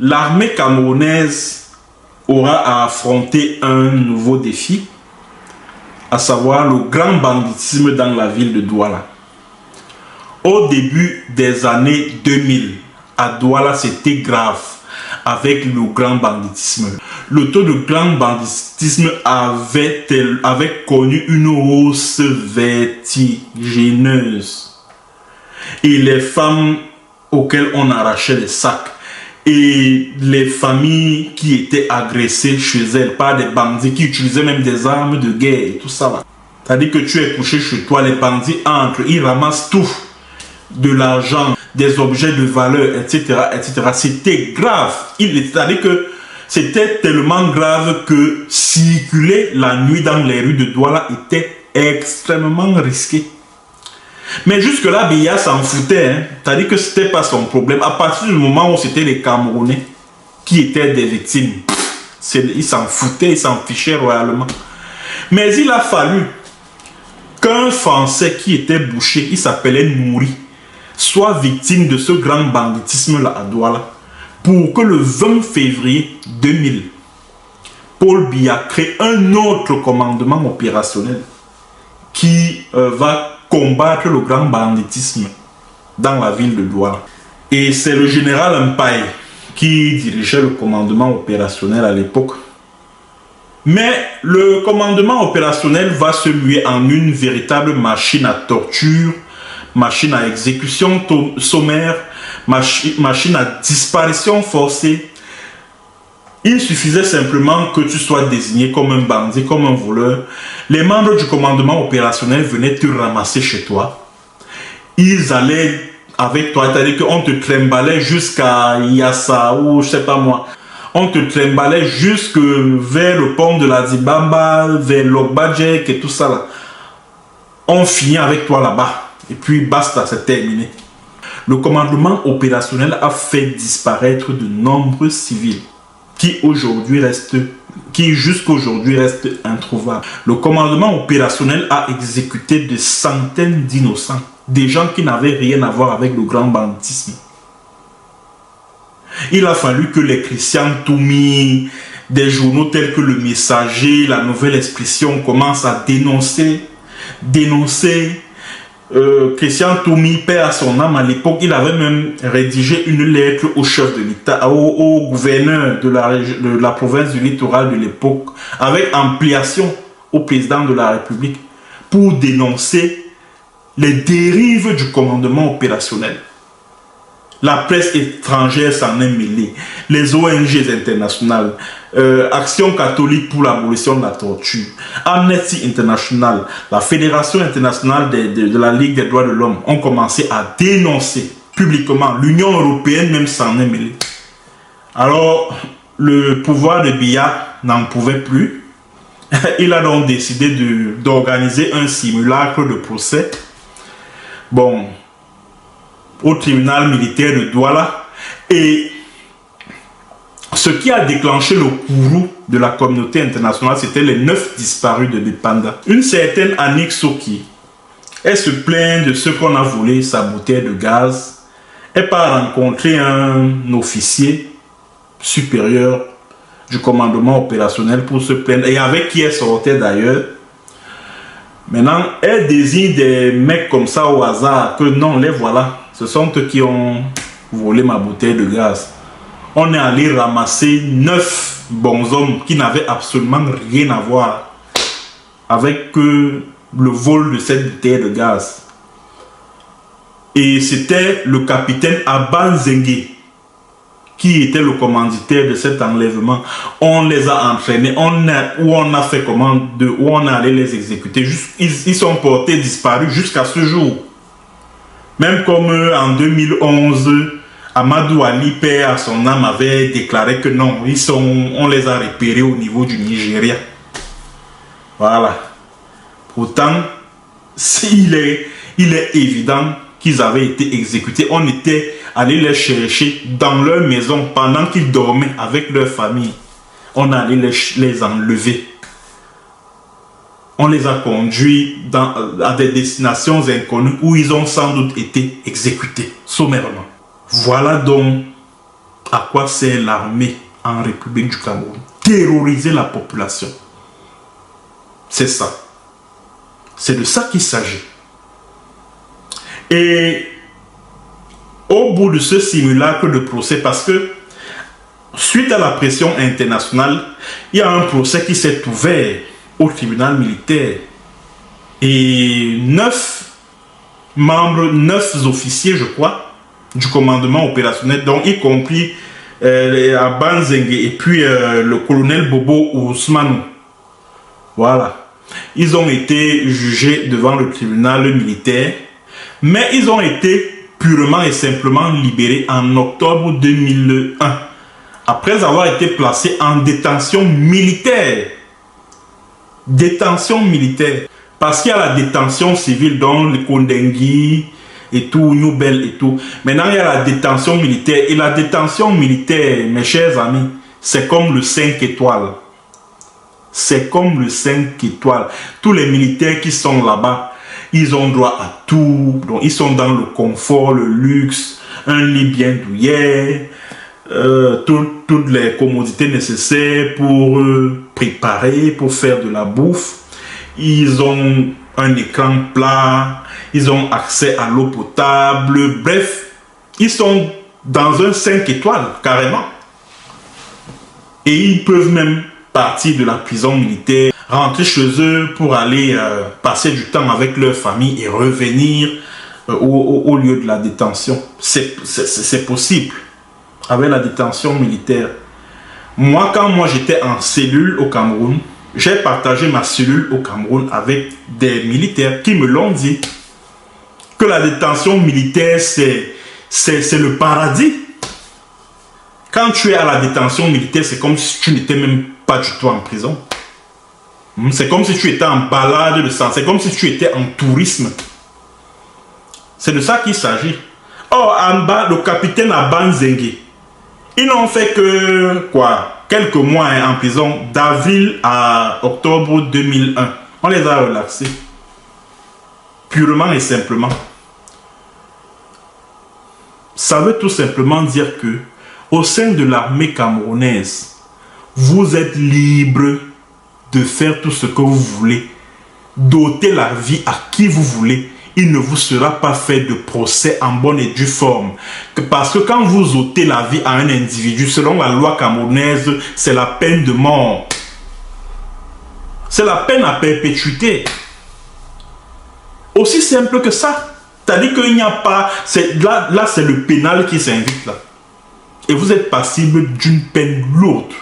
L'armée camerounaise aura à affronter un nouveau défi, à savoir le grand banditisme dans la ville de Douala. Au début des années 2000, à Douala, c'était grave avec le grand banditisme. Le taux de grand banditisme avait connu une hausse vertigineuse. Et les femmes auxquelles on arrachait les sacs, et les familles qui étaient agressées chez elles par des bandits qui utilisaient même des armes de guerre et tout ça là. C'est-à-dire que tu es couché chez toi, les bandits entrent, ils ramassent tout, de l'argent, des objets de valeur, etc., etc. C'était grave. C'est-à-dire que c'était tellement grave que circuler la nuit dans les rues de Douala était extrêmement risqué. Mais jusque-là, Biya s'en foutait. Hein. C'est-à-dire que ce n'était pas son problème. À partir du moment où c'était les Camerounais qui étaient des victimes, ils s'en foutaient, ils s'en fichaient royalement. Mais il a fallu qu'un Français qui était boucher, il s'appelait Nouri, soit victime de ce grand banditisme-là à Douala, pour que le 20 février 2000, Paul Biya crée un autre commandement opérationnel qui va combattre le grand banditisme dans la ville de Douala. Et c'est le général Mpaye qui dirigeait le commandement opérationnel à l'époque. Mais le commandement opérationnel va se muer en une véritable machine à torture, machine à exécution sommaire, machine à disparition forcée. Il suffisait simplement que tu sois désigné comme un bandit, comme un voleur. Les membres du commandement opérationnel venaient te ramasser chez toi. Ils allaient avec toi, c'est-à-dire qu'on te trimballait jusqu'à Yassa ou je sais pas moi. On te trimballait jusque vers le pont de la Dibamba, vers l'Ogbadjek et tout ça là. On finit avec toi là-bas. Et puis basta, c'est terminé. Le commandement opérationnel a fait disparaître de nombreux civils qui jusqu'à aujourd'hui restent introuvables. Le commandement opérationnel a exécuté des centaines d'innocents, des gens qui n'avaient rien à voir avec le grand banditisme. Il a fallu que les Christian Toumi, des journaux tels que Le Messager, La Nouvelle Expression commencent à dénoncer. Christian Toumi, paix à son âme, à l'époque, il avait même rédigé une lettre au chef de l'État, au gouverneur de la province du littoral de l'époque, avec ampliation au président de la République, pour dénoncer les dérives du commandement opérationnel. La presse étrangère s'en est mêlée, les ONG internationales, Action catholique pour l'abolition de la torture, Amnesty International, la Fédération internationale de la Ligue des droits de l'homme ont commencé à dénoncer publiquement. L'Union européenne même s'en est mêlée. Alors, le pouvoir de Biya n'en pouvait plus. Il a donc décidé d'organiser un simulacre de procès. Bon, au tribunal militaire de Douala. Et ce qui a déclenché le courroux de la communauté internationale, c'était les 9 disparus de Bipanda. Une certaine Annick Soki, elle se plaint de ce qu'on a volé sa bouteille de gaz. Elle part rencontrer un officier supérieur du commandement opérationnel pour se plaindre, et avec qui elle sortait d'ailleurs. Maintenant, elle désigne des mecs comme ça au hasard, que non, les voilà. Ce sont eux qui ont volé ma bouteille de gaz. On est allé ramasser 9 bons hommes qui n'avaient absolument rien à voir avec le vol de cette bouteille de gaz. Et c'était le capitaine Abban Zengue qui était le commanditaire de cet enlèvement. On les a entraînés, on a fait commande où on allait les exécuter. Ils sont portés disparus jusqu'à ce jour. Même comme en 2011, Amadou Ali, paix à son âme, avait déclaré que non, on les a repérés au niveau du Nigeria. Voilà. Pourtant, il est évident qu'ils avaient été exécutés. On était allé les chercher dans leur maison pendant qu'ils dormaient avec leur famille. On allait les enlever. On les a conduits à des destinations inconnues où ils ont sans doute été exécutés sommairement. Voilà donc à quoi sert l'armée en République du Cameroun? Terroriser la population. C'est ça. C'est de ça qu'il s'agit. Et au bout de ce simulacre de procès, parce que suite à la pression internationale, il y a un procès qui s'est ouvert au tribunal militaire. Et 9 membres, 9 officiers, je crois, du commandement opérationnel, donc y compris Aban Zengue et puis le colonel Bobo Ousmane. Voilà. Ils ont été jugés devant le tribunal militaire, mais ils ont été purement et simplement libérés en octobre 2001, après avoir été placés en détention militaire. Détention militaire. Parce qu'il y a la détention civile, dont le Kondengui et tout, Noubel et tout. Maintenant, il y a la détention militaire. Et la détention militaire, mes chers amis, c'est comme le 5 étoiles. C'est comme le 5 étoiles. Tous les militaires qui sont là-bas, ils ont droit à tout. Donc, ils sont dans le confort, le luxe, un lit bien douillet, toutes les commodités nécessaires pour préparer, pour faire de la bouffe. Ils ont un écran plat, ils ont accès à l'eau potable, bref, ils sont dans un 5 étoiles, carrément. Et ils peuvent même partir de la prison militaire, rentrer chez eux pour aller passer du temps avec leur famille et revenir au lieu de la détention. C'est possible avec la détention militaire. Moi, quand j'étais en cellule au Cameroun, j'ai partagé ma cellule au Cameroun avec des militaires qui me l'ont dit. Que la détention militaire, c'est le paradis. Quand tu es à la détention militaire, c'est comme si tu n'étais même pas du tout en prison. C'est comme si tu étais en balade de sang. C'est comme si tu étais en tourisme. C'est de ça qu'il s'agit. Or, en bas, le capitaine Aban Zengue, ils n'ont fait que quoi? Quelques mois en prison, d'avril à octobre 2001. On les a relaxés. Purement et simplement. Ça veut tout simplement dire que, au sein de l'armée camerounaise, vous êtes libre de faire tout ce que vous voulez, d'ôter la vie à qui vous voulez. Il ne vous sera pas fait de procès en bonne et due forme. Parce que quand vous ôtez la vie à un individu, selon la loi camerounaise, c'est la peine de mort. C'est la peine à perpétuité. Aussi simple que ça. C'est-à-dire qu'il n'y a pas... Là c'est le pénal qui s'invite là. Et vous êtes passible d'une peine lourde.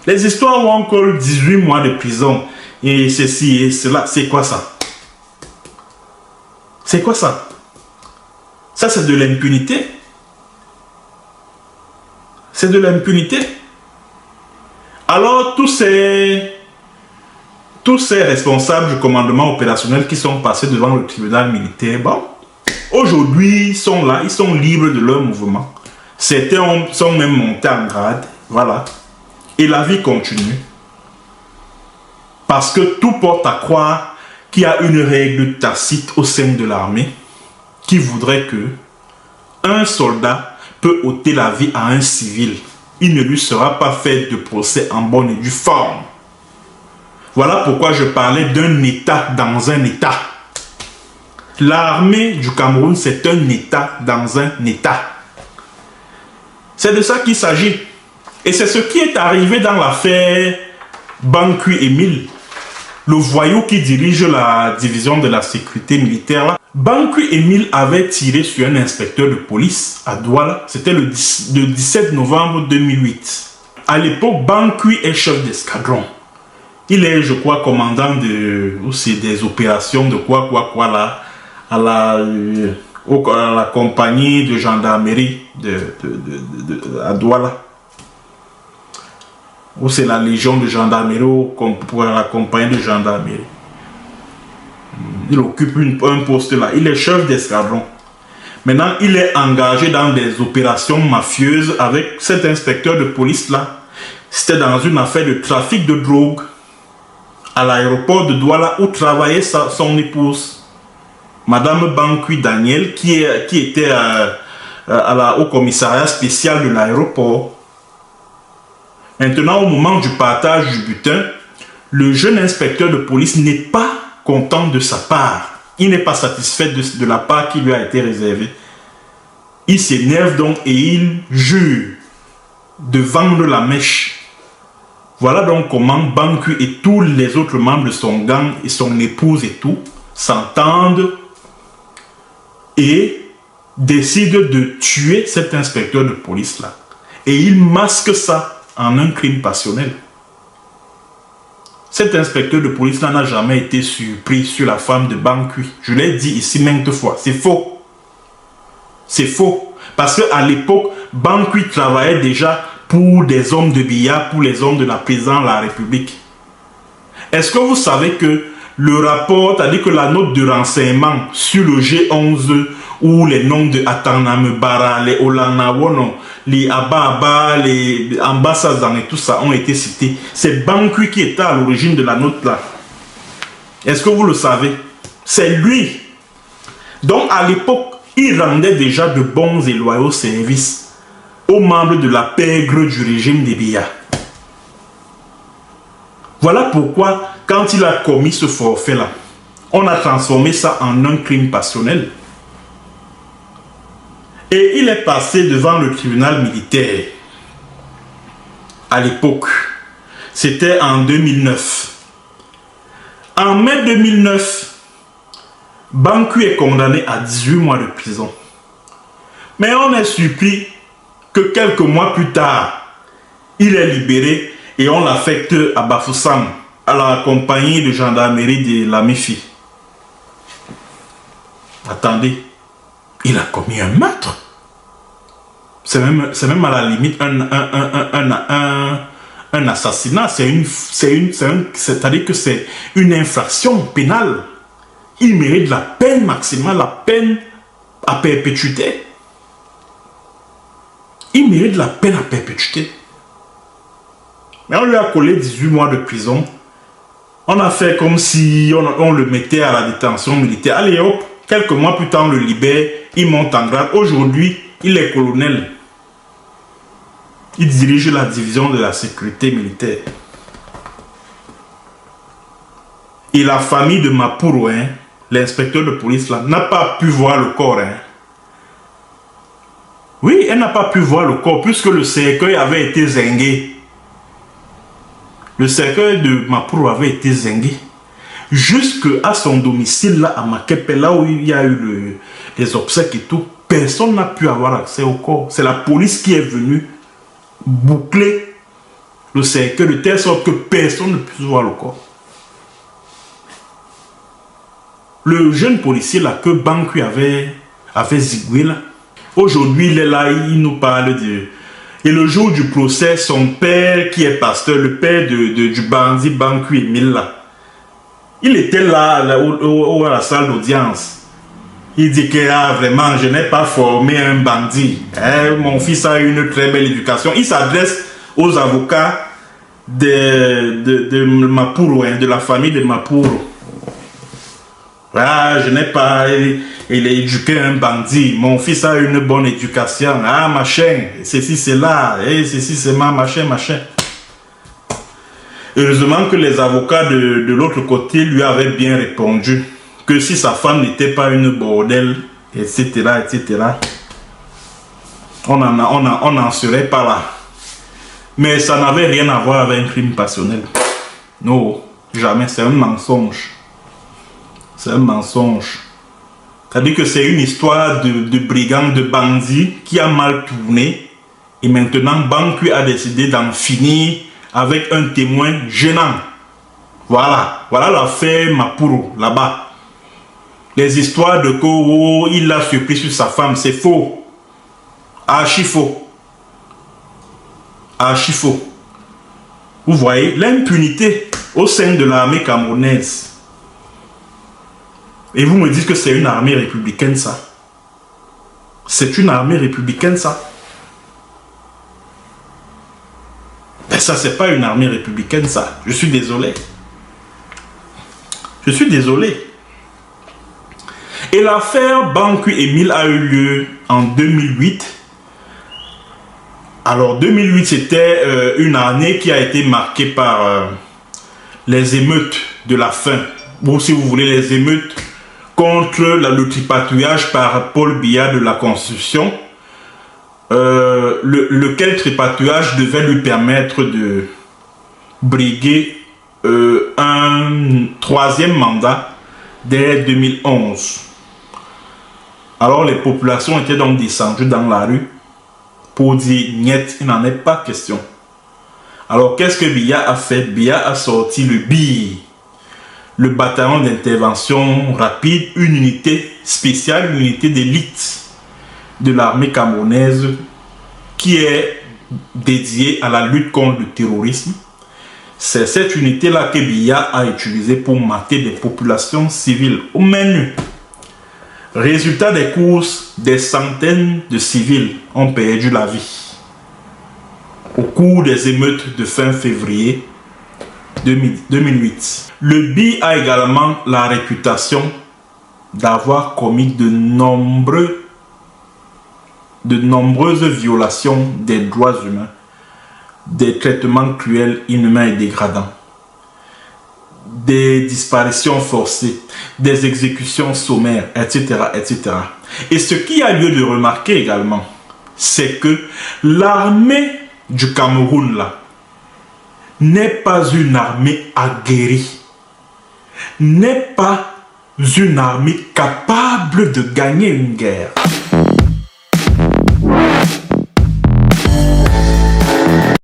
Les histoires ont encore 18 mois de prison. Et ceci et cela, c'est quoi ça? C'est quoi ça? Ça, c'est de l'impunité. C'est de l'impunité. Alors, tous ces responsables du commandement opérationnel qui sont passés devant le tribunal militaire, bon, aujourd'hui, ils sont là, ils sont libres de leur mouvement. Certains sont même montés en grade, voilà. Et la vie continue. Parce que tout porte à croire qu'il y a une règle tacite au sein de l'armée qui voudrait que un soldat peut ôter la vie à un civil. Il ne lui sera pas fait de procès en bonne et due forme. Voilà pourquoi je parlais d'un État dans un État. L'armée du Cameroun, c'est un État dans un État. C'est de ça qu'il s'agit. Et c'est ce qui est arrivé dans l'affaire Bankui Émile, le voyou qui dirige la division de la sécurité militaire. Bankui Émile avait tiré sur un inspecteur de police à Douala. C'était le 17 novembre 2008. À l'époque, Bankui est chef d'escadron. Il est, je crois, commandant des opérations de quoi là, à la compagnie de gendarmerie à Douala. Ou c'est la légion de gendarmerie pour la compagnie de gendarmerie. Il occupe un poste là. Il est chef d'escadron. Maintenant, il est engagé dans des opérations mafieuses avec cet inspecteur de police là. C'était dans une affaire de trafic de drogue à l'aéroport de Douala où travaillait son épouse, Madame Bankui Daniel, qui était au commissariat spécial de l'aéroport. Maintenant, au moment du partage du butin, le jeune inspecteur de police n'est pas content de sa part. Il n'est pas satisfait de la part qui lui a été réservée. Il s'énerve donc et il jure de vendre la mèche. Voilà donc comment Banqui et tous les autres membres de son gang et son épouse et tout s'entendent et décident de tuer cet inspecteur de police là. Et il masque ça en un crime passionnel. Cet inspecteur de police là n'a jamais été surpris sur la femme de Banqui. Je l'ai dit ici maintes fois, c'est faux. C'est faux. Parce qu'à l'époque, Banqui travaillait déjà pour des hommes de billard, pour les hommes de la présidence de la République. Est-ce que vous savez que le rapport, c'est-à-dire que la note de renseignement sur le G11, où les noms de Ataname Bara, les Olanawono, les Ababa, les Ambassadans et tout ça ont été cités. C'est Banqui qui était à l'origine de la note là. Est-ce que vous le savez? C'est lui. Donc à l'époque, il rendait déjà de bons et loyaux services aux membres de la pègre du régime des Biya. Voilà pourquoi, quand il a commis ce forfait-là, on a transformé ça en un crime passionnel. Et il est passé devant le tribunal militaire. À l'époque, c'était en 2009. En mai 2009, Banqui est condamné à 18 mois de prison. Mais on est surpris que quelques mois plus tard, il est libéré et on l'affecte à Bafoussam, à la compagnie de gendarmerie de la MIFI. Attendez, il a commis un meurtre. C'est même à la limite un assassinat. C'est-à-dire que c'est une infraction pénale. Il mérite la peine maximale, la peine à perpétuité. Il mérite la peine à perpétuité. Mais on lui a collé 18 mois de prison. On a fait comme si on le mettait à la détention militaire. Allez hop, quelques mois plus tard on le libère, il monte en grade. Aujourd'hui, il est colonel. Il dirige la division de la sécurité militaire. Et la famille de Mapuro, hein, l'inspecteur de police là, n'a pas pu voir le corps. Hein. Oui, elle n'a pas pu voir le corps puisque le cercueil avait été zingué. Le cercueil de Mapuro avait été zingué. Jusque à son domicile là, à Makepe, là où il y a eu les obsèques et tout, personne n'a pu avoir accès au corps. C'est la police qui est venue boucler le cercueil de telle sorte que personne ne puisse voir le corps. Le jeune policier là que Banqui avait zigoué là, aujourd'hui il est là, il nous parle de... Et le jour du procès, son père qui est pasteur, le père du bandit Banqui Emile là, il était là à la salle d'audience. Il dit que vraiment, je n'ai pas formé un bandit. Mon fils a eu une très belle éducation. Il s'adresse aux avocats de Mapuro, hein, de la famille de Mapuro. Ah, je n'ai pas éduqué un bandit. Mon fils a eu une bonne éducation. Ah, machin, ceci, c'est là. Ceci, c'est machin. Heureusement que les avocats de l'autre côté lui avaient bien répondu que si sa femme n'était pas une bordelle, etc., on n'en serait pas là. Mais ça n'avait rien à voir avec un crime passionnel. Non, jamais, c'est un mensonge. C'est un mensonge. C'est-à-dire que c'est une histoire de brigands, de bandits qui a mal tourné. Et maintenant, Banqui a décidé d'en finir avec un témoin gênant. Voilà l'affaire Mapuro, là-bas. Les histoires de Koro, il l'a surpris sur sa femme, c'est faux. Archi faux. Archi faux. Vous voyez, l'impunité au sein de l'armée camerounaise. Et vous me dites que c'est une armée républicaine, ça. C'est une armée républicaine, ça. Mais ça, c'est pas une armée républicaine, ça. Je suis désolé. Je suis désolé. Et l'affaire Banqui-Émile a eu lieu en 2008. Alors 2008, c'était une année qui a été marquée par les émeutes de la faim, ou si vous voulez les émeutes contre le tripatouillage par Paul Biya de la Constitution, lequel tripatouillage devait lui permettre de briguer un troisième mandat dès 2011. Alors les populations étaient donc descendues dans la rue pour dire niet, il n'en est pas question. Alors qu'est-ce que Biya a fait? Biya a sorti le BIR, le bataillon d'intervention rapide, une unité spéciale, une unité d'élite de l'armée camerounaise qui est dédiée à la lutte contre le terrorisme. C'est cette unité-là que Biya a utilisée pour mater des populations civiles au menu. Résultat des courses, des centaines de civils ont perdu la vie au cours des émeutes de fin février 2008. Le BIR a également la réputation d'avoir commis de nombreuses violations des droits humains, des traitements cruels, inhumains et dégradants, des disparitions forcées, des exécutions sommaires, etc., etc. Et ce qui a lieu de remarquer également, c'est que l'armée du Cameroun là n'est pas une armée aguerrie, n'est pas une armée capable de gagner une guerre.